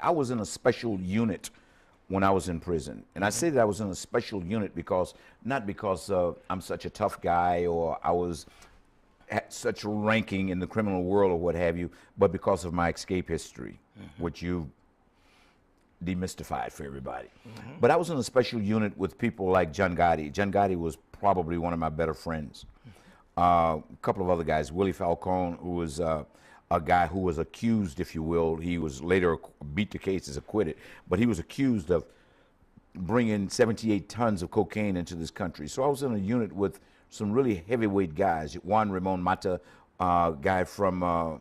I was in a special unit when I was in prison. And I say that I was in a special unit because, not because I'm such a tough guy or I was at such a ranking in the criminal world or what have you, but because of my escape history, which you demystified for everybody. But I was in a special unit with people like John Gotti. John Gotti was probably one of my better friends. A couple of other guys, Willie Falcone, who was a guy who was accused, if you will. He was later beat the case as acquitted, but he was accused of bringing 78 tons of cocaine into this country. So I was in a unit with some really heavyweight guys. Juan Ramon Mata, guy from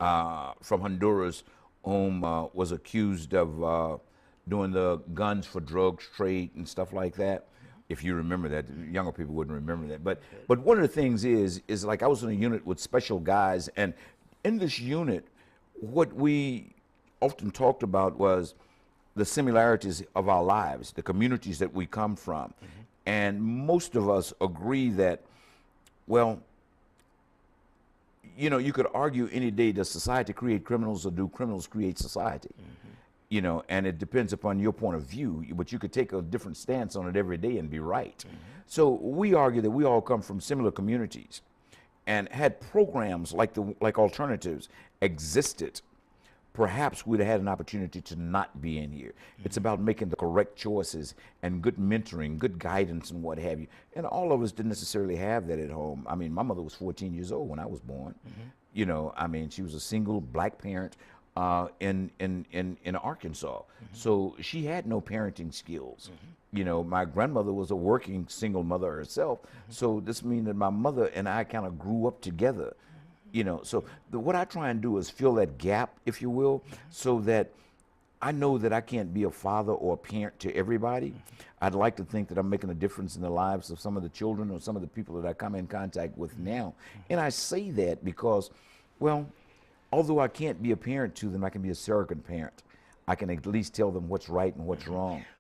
Honduras, whom was accused of doing the guns for drugs trade and stuff like that. If you remember that, younger people wouldn't remember that. But one of the things is like I was in a unit with special guys, and in this unit, what we often talked about was the similarities of our lives, the communities that we come from. And most of us agree that, well, you know, you could argue any day, does society create criminals or do criminals create society? You know, and it depends upon your point of view, but you could take a different stance on it every day and be right. So we argue that we all come from similar communities, and had programs like alternatives existed, perhaps we'd have had an opportunity to not be in here. It's about making the correct choices and good mentoring, good guidance and what have you. And all of us didn't necessarily have that at home. I mean, my mother was 14 years old when I was born. You know, I mean, she was a single black parent in Arkansas. So she had no parenting skills. You know, my grandmother was a working single mother herself. So this means that my mother and I kind of grew up together. You know, so what I try and do is fill that gap, if you will, so that I know that I can't be a father or a parent to everybody. I'd like to think that I'm making a difference in the lives of some of the children or some of the people that I come in contact with now. And I say that because, well, although I can't be a parent to them, I can be a surrogate parent. I can at least tell them what's right and what's wrong.